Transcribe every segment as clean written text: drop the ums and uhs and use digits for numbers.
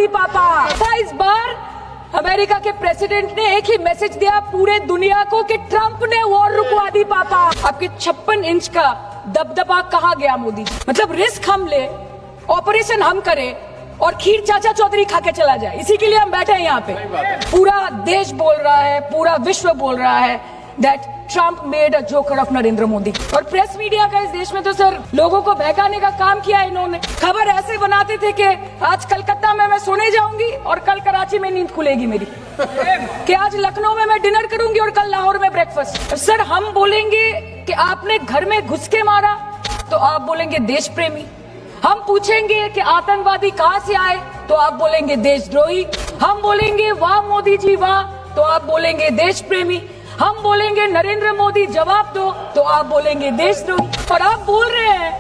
दी पापा। इस बार अमेरिका के प्रेसिडेंट ने एक ही मैसेज दिया पूरे दुनिया को कि ट्रंप ने वॉर रुकवा दी पापा। आपके 56 इंच का दबदबा कहाँ गया मोदी जी? मतलब रिस्क हम ले, ऑपरेशन हम करें और खीर चाचा चौधरी खा के चला जाए, इसी के लिए हम बैठे हैं यहाँ पे। पूरा देश बोल रहा है, पूरा विश्व बोल रहा है that Trump made a joker of Narendra Modi. और प्रेस मीडिया का इस देश में तो सर लोगों को बहकाने का काम किया इन्होंने। खबर ऐसे बनाते थे कि आज कलकत्ता में मैं सोने जाऊंगी और कल कराची में नींद खुलेगी मेरी, कि आज लखनऊ में मैं डिनर करूंगी और कल लाहौर में ब्रेकफास्ट। सर हम बोलेंगे कि आपने घर में घुस के मारा तो आप बोलेंगे देश प्रेमी। हम पूछेंगे कि आतंकवादी कहाँ से आए तो आप बोलेंगे देशद्रोही। हम बोलेंगे वाह मोदी जी वाह तो आप बोलेंगे देश प्रेमी। हम बोलेंगे नरेंद्र मोदी जवाब दो तो आप बोलेंगे देशद्रोही। और आप बोल रहे हैं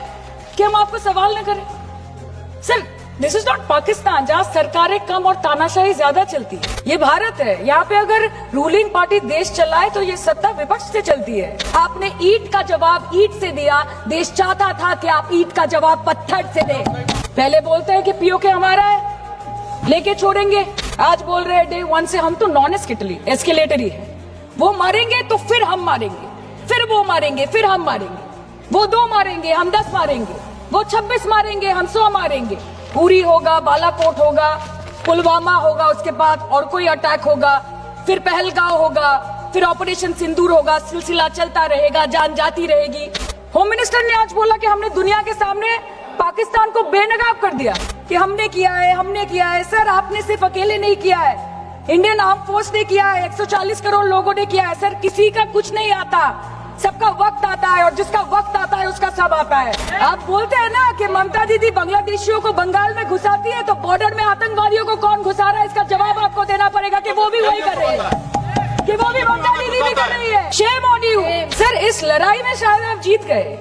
कि हम आपको सवाल न करें। Sir this is not Pakistan जहाँ सरकारें कम और तानाशाही ज्यादा चलती है। ये भारत है, यहाँ पे अगर रूलिंग पार्टी देश चलाए तो ये सत्ता विपक्ष से चलती है। आपने ईंट का जवाब ईंट से दिया, देश चाहता था कि आप ईंट का जवाब पत्थर से दें। पहले बोलते हैं कि पीओके हमारा है, लेके छोड़ेंगे। आज बोल रहे हैं डे 1 से हम तो नॉन एस्केलेटरी है। वो मारेंगे तो फिर हम मारेंगे, फिर वो मारेंगे, फिर हम मारेंगे। वो 2 मारेंगे, हम 10 मारेंगे। वो 26 मारेंगे, हम 100 मारेंगे। उरी होगा, बालाकोट होगा, पुलवामा होगा, उसके बाद और कोई अटैक होगा, फिर पहलगांव होगा, फिर ऑपरेशन सिंदूर होगा। सिलसिला चलता रहेगा, जान जाती रहेगी। होम मिनिस्टर ने आज बोला कि हमने दुनिया के सामने पाकिस्तान को बेनकाब कर दिया कि हमने किया है, हमने किया है। सर आपने सिर्फ अकेले नहीं किया है, इंडियन आर्म फोर्स ने किया है, 140 करोड़ लोगों ने किया है। सर किसी का कुछ नहीं आता, सबका वक्त आता है और जिसका वक्त आता है उसका सब आता है। आप बोलते हैं ना कि ममता दीदी बांग्लादेशियों को बंगाल में घुसाती है, तो बॉर्डर में आतंकवादियों को कौन घुसा रहा है इसका जवाब आपको देना पड़ेगा कि वो भी वही कर रहे हैं, कि वो भी ममता दीदी भी कर रही है। Shame on you. सर इस लड़ाई में शायद आप जीत गए,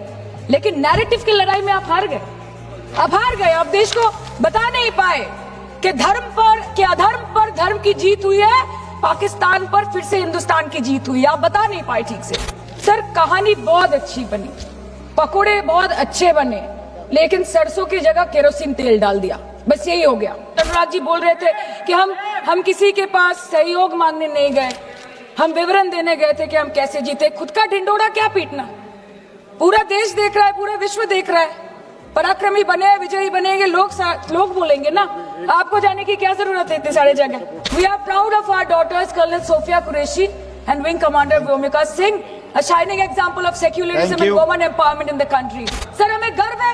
लेकिन नैरेटिव की लड़ाई में आप हार गए। आप हार गए, आप देश को बता नहीं पाए कि धर्म पर कि अधर्म पर धर्म की जीत हुई है, पाकिस्तान पर फिर से हिंदुस्तान की जीत हुई है। आप बता नहीं पाए ठीक से। सर कहानी बहुत अच्छी बनी, पकोड़े बहुत अच्छे बने, लेकिन सरसों की जगह केरोसिन तेल डाल दिया, बस यही हो गया। अनुराग जी बोल रहे थे कि हम किसी के पास सहयोग मांगने नहीं गए, हम विवरण देने गए थे कि हम कैसे जीते। खुद का ढिंडोरा क्या पीटना, पूरा देश देख रहा है, पूरा विश्व देख रहा है। पराक्रमी बने, विजयी बनेंगे, लोग बोलेंगे ना, आपको जाने की क्या जरूरत है इतने सारे जगह। We are proud of our daughters colonel Sofiya Qureshi and wing commander Vyomika Singh, a shining example of secularism and women empowerment in the country. Sir हमें गर्व है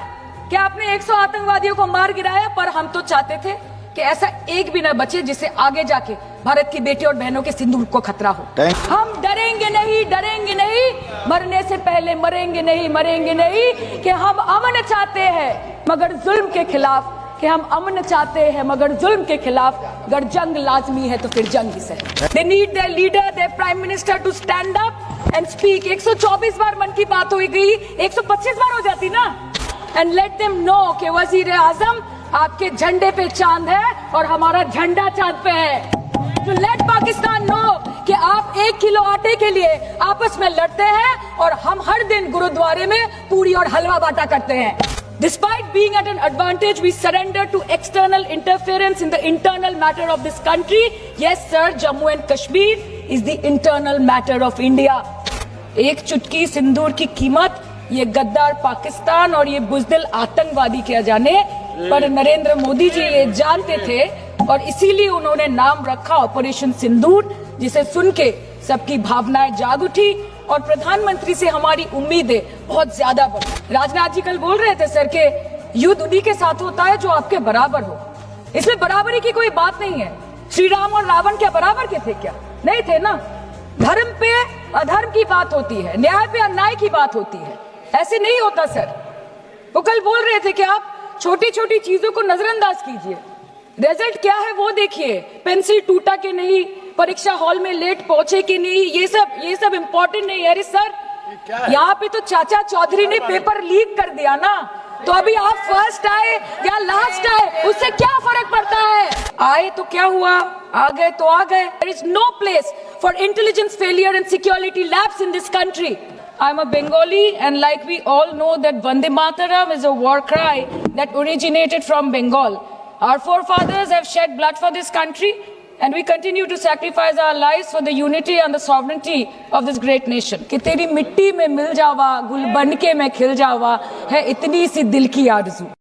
कि आपने 100 आतंकवादियों को मार गिराया, पर हम तो चाहते थे कि ऐसा एक भी न बचे जिससे आगे जाके भारत की बेटी और बहनों के सिंदूर को खतरा हो। हम डरेंगे नहीं, डरेंगे नहीं, मरने से पहले मरेंगे नहीं, मरेंगे नहीं, कि हम अमन चाहते हैं मगर जुल्म के खिलाफ, कि हम अमन चाहते हैं मगर जुल्म के खिलाफ। अगर जंग लाजमी है तो फिर जंग ही सही। They need their leader, their prime minister to stand up and speak. 124 बार मन की बात हो गई, 125 बार हो जाती ना। And let them know कि वजीर आजम आपके झंडे पे चांद है और हमारा झंडा चांद पे है। To let पाकिस्तान know कि आप 1 किलो आटे के लिए आपस में लड़ते हैं और हम हर दिन गुरुद्वारे में पूरी और हलवा बांटा करते हैं। Despite being at an advantage, we surrender to external interference in the internal matter of this country. Yes, sir, Jammu and Kashmir is the internal matter of India. एक चुटकी सिंदूर की कीमत ये गद्दार पाकिस्तान और ये बुजदिल आतंकवादी क्या जाने, पर नरेंद्र मोदी जी ये जानते थे और इसीलिए उन्होंने नाम रखा ऑपरेशन सिंदूर, जिसे सुन के सबकी भावनाएं जाग उठी और प्रधानमंत्री से हमारी उम्मीदें बहुत ज्यादा बढ़ी। राजनाथ जी कल बोल रहे थे सर के युद्ध उन्हीं के साथ होता है जो आपके बराबर हो। इसमें बराबरी की कोई बात नहीं है। श्री राम और रावण क्या बराबर के थे क्या? नहीं थे ना। धर्म पे अधर्म की बात होती है, न्याय पे अन्याय की बात होती है, ऐसे नहीं होता सर। वो कल बोल रहे थे कि आप छोटी छोटी चीजों को नजरअंदाज कीजिए, रिजल्ट क्या है वो देखिए। पेंसिल टूटा कि नहीं, परीक्षा हॉल में लेट पहुंचे कि नहीं, ये सब इम्पोर्टेंट नहीं है। अरे सर यहाँ पे तो चाचा चौधरी ने पेपर लीक कर दिया ना, तो अभी आप फर्स्ट आए या लास्ट आए उससे क्या फर्क पड़ता है? आए तो क्या हुआ, आ गए तो आ गए। There is no place for intelligence failure and security lapse in this country. I'm a Bengali and like we all know that Vande Mataram is a war cry that originated from Bengal. Our forefathers have shed blood for this country, and we continue to sacrifice our lives for the unity and the sovereignty of this great nation. कि तेरी मिट्टी में मिल जावा, गुल बन के मैं खिल जावा, है इतनी सी दिल की आरज़ू.